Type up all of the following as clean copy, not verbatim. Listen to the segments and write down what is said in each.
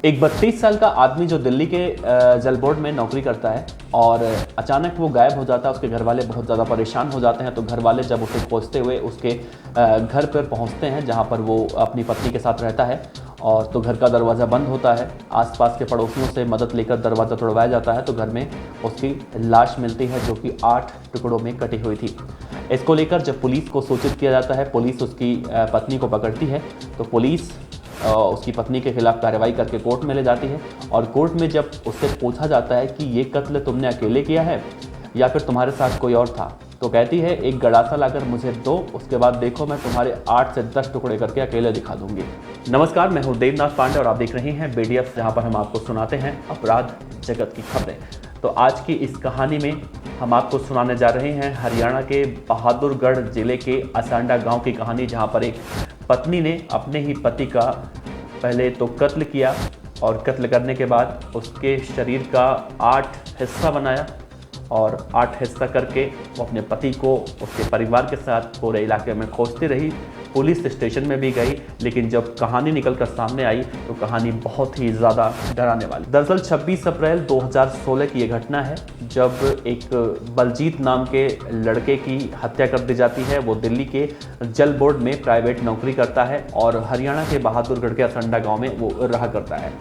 एक 32 साल का आदमी जो दिल्ली के जल बोर्ड में नौकरी करता है और अचानक वो गायब हो जाता है। उसके घर वाले बहुत ज़्यादा परेशान हो जाते हैं। तो घर वाले जब उसे खोजते हुए उसके घर पर पहुंचते हैं जहां पर वो अपनी पत्नी के साथ रहता है, और तो घर का दरवाज़ा बंद होता है। आसपास के पड़ोसियों से मदद लेकर दरवाज़ा तोड़वाया जाता है तो घर में उसकी लाश मिलती है जो कि 8 टुकड़ों में कटी हुई थी। इसको लेकर जब पुलिस को सूचित किया जाता है, पुलिस उसकी पत्नी को पकड़ती है। तो पुलिस उसकी पत्नी के खिलाफ कार्रवाई करके कोर्ट में ले जाती है, और कोर्ट में जब उससे पूछा जाता है कि ये कत्ल तुमने अकेले किया है या फिर तुम्हारे साथ कोई और था, तो कहती है एक गड़ासा लाकर मुझे दो, उसके बाद देखो मैं तुम्हारे 8 से 10 टुकड़े करके अकेले दिखा दूंगी। नमस्कार, मैं हूं देवनाथ पांडे और आप देख रहे हैं BDF, जहां पर हम आपको सुनाते हैं अपराध जगत की खबरें। तो आज की इस कहानी में हम आपको सुनाने जा रहे हैं हरियाणा के बहादुरगढ़ जिले के असांडा गांव की कहानी, जहां पर एक पत्नी ने अपने ही पति का पहले तो कत्ल किया, और कत्ल करने के बाद उसके शरीर का 8 हिस्सा बनाया, और 8 हिस्सा करके वो अपने पति को उसके परिवार के साथ पूरे इलाके में खोजती रही। पुलिस स्टेशन में भी गई, लेकिन जब कहानी निकलकर सामने आई तो कहानी बहुत ही ज़्यादा डराने वाली। दरअसल 26 अप्रैल 2016 की ये घटना है, जब एक बलजीत नाम के लड़के की हत्या कर दी जाती है। वो दिल्ली के जल बोर्ड में प्राइवेट नौकरी करता है और हरियाणा के बहादुरगढ़ के असंडा गाँव में वो रहा करता है।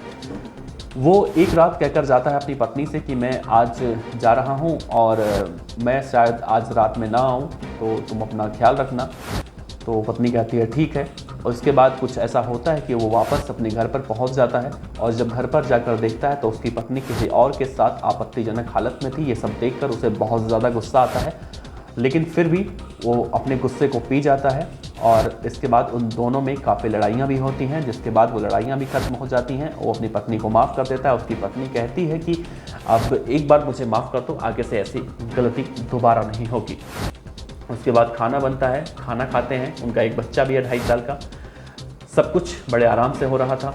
वो एक रात कहकर जाता है अपनी पत्नी से कि मैं आज जा रहा हूँ और मैं शायद आज रात में ना आऊँ, तो तुम अपना ख्याल रखना। तो पत्नी कहती है ठीक है। और उसके बाद कुछ ऐसा होता है कि वो वापस अपने घर पर पहुंच जाता है, और जब घर पर जाकर देखता है तो उसकी पत्नी किसी और के साथ आपत्तिजनक हालत में थी। ये सब देखकर उसे बहुत ज़्यादा गुस्सा आता है, लेकिन फिर भी वो अपने गुस्से को पी जाता है, और इसके बाद उन दोनों में काफ़ी लड़ाइयाँ भी होती हैं, जिसके बाद वो लड़ाइयाँ भी खत्म हो जाती हैं। वो अपनी पत्नी को माफ़ कर देता है। उसकी पत्नी कहती है कि अब एक बार मुझे माफ़ कर दो, आगे से ऐसी गलती दोबारा नहीं होगी। उसके बाद खाना बनता है, खाना खाते हैं। उनका एक बच्चा भी है 2.5 साल का। सब कुछ बड़े आराम से हो रहा था,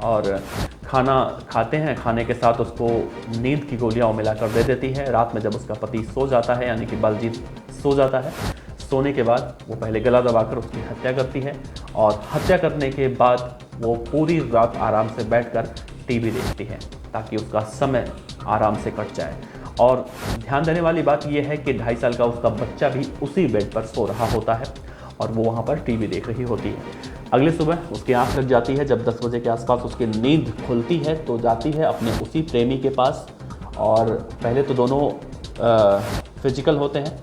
और खाना खाते हैं। खाने के साथ उसको नींद की गोलियाँ वो मिलाकर दे देती है। रात में जब उसका पति सो जाता है, यानी कि बलजीत सो जाता है, सोने के बाद वो पहले गला दबाकर उसकी हत्या करती है, और हत्या करने के बाद वो पूरी रात आराम से बैठकर टीवी देखती है ताकि उसका समय आराम से कट जाए। और ध्यान देने वाली बात यह है कि 2.5 साल का उसका बच्चा भी उसी बेड पर सो रहा होता है, और वो वहाँ पर टीवी देख रही होती है। अगले सुबह उसकी आंख लग जाती है। जब 10 बजे के आसपास उसकी नींद खुलती है तो जाती है अपने उसी प्रेमी के पास, और पहले तो दोनों फिजिकल होते हैं।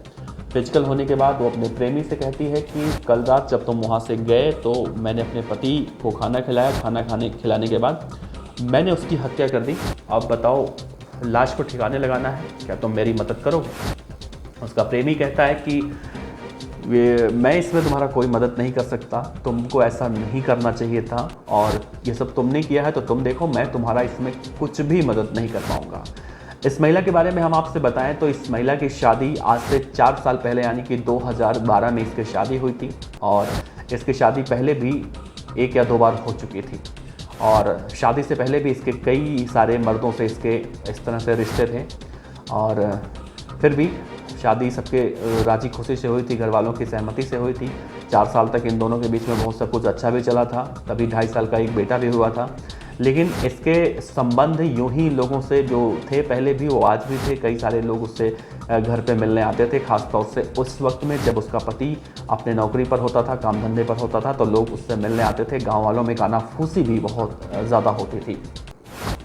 फिजिकल होने के बाद वो अपने प्रेमी से कहती है कि कल रात जब तुम वहाँ से गए तो मैंने अपने पति को खाना खिलाया। खाना खिलाने के बाद मैंने उसकी हत्या कर दी। अब बताओ, लाश को ठिकाने लगाना है, क्या तुम मेरी मदद करोगे? उसका प्रेमी कहता है कि मैं इसमें तुम्हारा कोई मदद नहीं कर सकता, तुमको ऐसा नहीं करना चाहिए था, और ये सब तुमने किया है तो तुम देखो, मैं तुम्हारा इसमें कुछ भी मदद नहीं कर पाऊँगा। इस महिला के बारे में हम आपसे बताएं तो इस महिला की शादी आज से 4 साल पहले, यानी कि 2012 में इसकी शादी हुई थी, और इसकी शादी पहले भी 1 या 2 बार हो चुकी थी, और शादी से पहले भी इसके कई सारे मर्दों से इसके इस तरह से रिश्ते थे, और फिर भी शादी सबके राजी खुशी से हुई थी, घर वालों की सहमति से हुई थी। 4 साल तक इन दोनों के बीच में बहुत सब कुछ अच्छा भी चला था। तभी 2.5 साल का एक बेटा भी हुआ था। लेकिन इसके संबंध यूं ही लोगों से जो थे पहले भी, वो आज भी थे। कई सारे लोग उससे घर पे मिलने आते थे, ख़ासतौर से उस वक्त में जब उसका पति अपने नौकरी पर होता था, काम धंधे पर होता था, तो लोग उससे मिलने आते थे। गांव वालों में कानाफूसी भी बहुत ज़्यादा होती थी।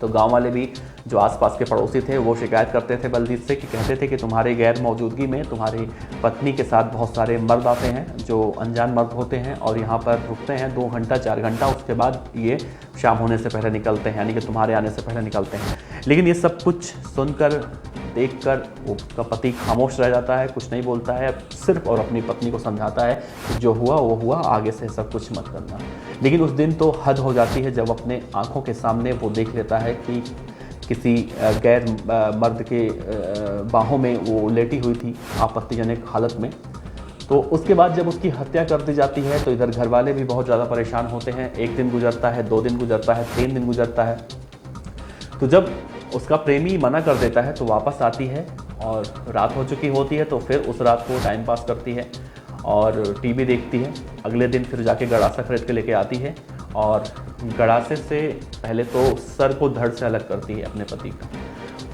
तो गांव वाले भी, जो आसपास के पड़ोसी थे, वो शिकायत करते थे बलजीत से, कि कहते थे कि तुम्हारे गैर मौजूदगी में तुम्हारी पत्नी के साथ बहुत सारे मर्द आते हैं जो अनजान मर्द होते हैं, और यहाँ पर रुकते हैं 2 घंटा 4 घंटा, उसके बाद ये शाम होने से पहले निकलते हैं, यानी कि तुम्हारे आने से पहले निकलते हैं। लेकिन ये सब कुछ सुनकर, देखकर उसका पति खामोश रह जाता है, कुछ नहीं बोलता है, सिर्फ और अपनी पत्नी को समझाता है कि जो हुआ वो हुआ, आगे से सब कुछ मत करना। लेकिन उस दिन तो हद हो जाती है जब अपने आंखों के सामने वो देख लेता है कि किसी गैर मर्द के बाहों में वो लेटी हुई थी आपत्तिजनक हालत में। तो उसके बाद जब उसकी हत्या कर दी जाती है तो इधर घर वाले भी बहुत ज़्यादा परेशान होते हैं। 1 दिन गुजरता है, 2 दिन गुजरता है, 3 दिन गुजरता है। तो जब उसका प्रेमी मना कर देता है तो वापस आती है, और रात हो चुकी होती है, तो फिर उस रात को टाइम पास करती है और टीवी देखती है। अगले दिन फिर जाके गड़ासा खरीद के लेके आती है, और गड़ासे से पहले तो सर को धड़ से अलग करती है अपने पति का,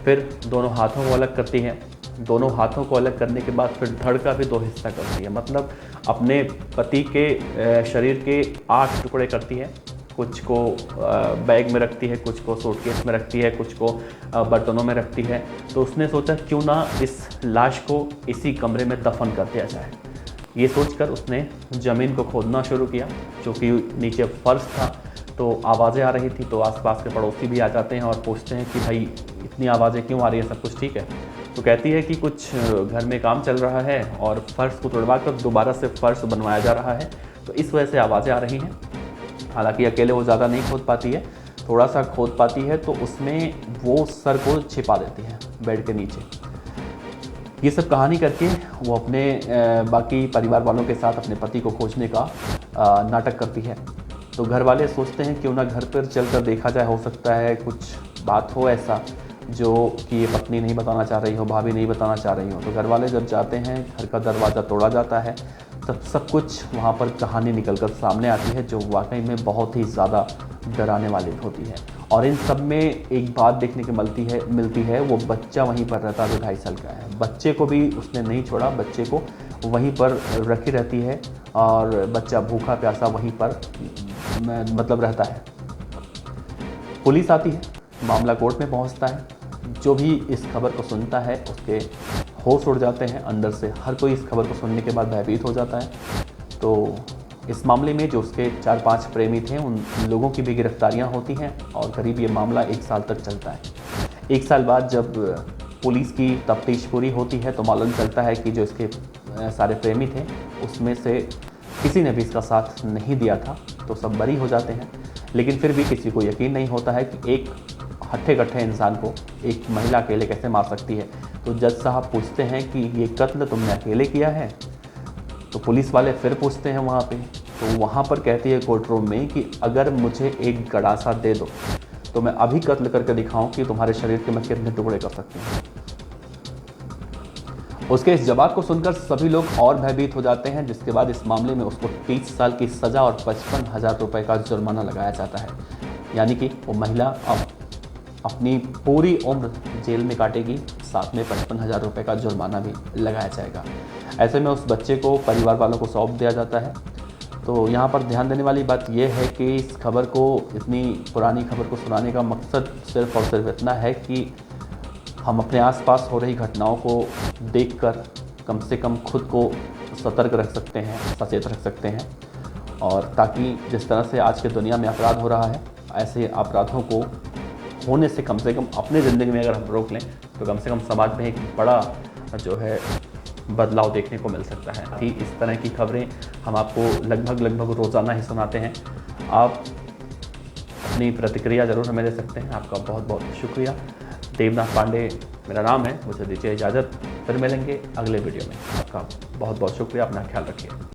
फिर दोनों हाथों को अलग करती है, दोनों हाथों को अलग करने के बाद फिर धड़ का भी 2 हिस्सा करती है। मतलब अपने पति के शरीर के 8 टुकड़े करती है, कुछ को बैग में रखती है, कुछ को सूटकेस में रखती है, कुछ को बर्तनों में रखती है। तो उसने सोचा क्यों ना इस लाश को इसी कमरे में दफन कर दिया जाए। ये सोचकर उसने ज़मीन को खोदना शुरू किया, जो कि नीचे फर्श था। तो आवाज़ें आ रही थी, तो आसपास के पड़ोसी भी आ जाते हैं और पूछते हैं कि भाई इतनी आवाज़ें क्यों आ रही है, सब कुछ ठीक है? तो कहती है कि कुछ घर में काम चल रहा है और फर्श को तोड़वा कर दोबारा से फर्श बनवाया जा रहा है, तो इस वजह से आवाज़ें आ रही हैं। हालांकि अकेले वो ज़्यादा नहीं खोद पाती है, थोड़ा सा खोद पाती है, तो उसमें वो सर को छिपा देती है बेड के नीचे। ये सब कहानी करके वो अपने बाकी परिवार वालों के साथ अपने पति को खोजने का नाटक करती है। तो घर वाले सोचते हैं क्यों ना घर पर चलकर देखा जाए, हो सकता है कुछ बात हो ऐसा जो कि ये पत्नी नहीं बताना चाह रही हो, भाभी नहीं बताना चाह रही हो। तो घर वाले जब जाते हैं, घर का दरवाज़ा तोड़ा जाता है, तब सब कुछ वहाँ पर कहानी निकलकर सामने आती है, जो वाकई में बहुत ही ज़्यादा डराने वाली होती है। और इन सब में एक बात देखने को मिलती है, वो बच्चा वहीं पर रहता है जो 2.5 साल का है। बच्चे को भी उसने नहीं छोड़ा, बच्चे को वहीं पर रखी रहती है और बच्चा भूखा प्यासा वहीं पर मतलब रहता है। पुलिस आती है, मामला कोर्ट में पहुंचता है। जो भी इस खबर को सुनता है उसके होश उड़ जाते हैं अंदर से। हर कोई इस खबर को सुनने के बाद भयभीत हो जाता है। तो इस मामले में जो उसके 4-5 प्रेमी थे, उन लोगों की भी गिरफ्तारियां होती हैं और करीब ये मामला 1 साल तक चलता है। 1 साल बाद जब पुलिस की तफ्तीश पूरी होती है तो मालूम चलता है कि जो इसके सारे प्रेमी थे उसमें से किसी ने भी इसका साथ नहीं दिया था, तो सब बरी हो जाते हैं। लेकिन फिर भी किसी को यकीन नहीं होता है कि एक हट्ठे-कट्ठे इंसान को एक महिला अकेले कैसे मार सकती है। तो जज साहब पूछते हैं कि ये कत्ल तुमने अकेले किया है? तो पुलिस वाले फिर पूछते हैं वहाँ पे, तो वहाँ पर कहती है कोर्ट रूम में कि अगर मुझे एक गड़ासा दे दो तो मैं अभी कत्ल करके दिखाऊं कि तुम्हारे शरीर के मैं कितने टुकड़े कर सकती हूँ। उसके इस जवाब को सुनकर सभी लोग और भयभीत हो जाते हैं, जिसके बाद इस मामले में उसको 30 साल की सज़ा और 55,000 रुपये का जुर्माना लगाया जाता है। यानी कि वो महिला अब अपनी पूरी उम्र जेल में काटेगी, साथ में 55,000 रुपये का जुर्माना भी लगाया जाएगा। ऐसे में उस बच्चे को परिवार वालों को सौंप दिया जाता है। तो यहाँ पर ध्यान देने वाली बात यह है कि इस खबर को, इतनी पुरानी खबर को सुनाने का मकसद सिर्फ़ और सिर्फ इतना है कि हम अपने आसपास हो रही घटनाओं को देखकर कम से कम खुद को सतर्क रख सकते हैं, सचेत रख सकते हैं। और ताकि जिस तरह से आज की दुनिया में अपराध हो रहा है, ऐसे अपराधों को होने से कम अपने ज़िंदगी में अगर हम रोक लें तो कम से कम समाज में एक बड़ा जो है बदलाव देखने को मिल सकता है। इस तरह की खबरें हम आपको लगभग रोज़ाना ही सुनाते हैं। आप अपनी प्रतिक्रिया ज़रूर हमें दे सकते हैं। आपका बहुत बहुत शुक्रिया। देवनाथ पांडे मेरा नाम है, मुझे दीजिए इजाज़त। फिर मिलेंगे अगले वीडियो में। आपका बहुत बहुत शुक्रिया, अपना ख्याल रखिए।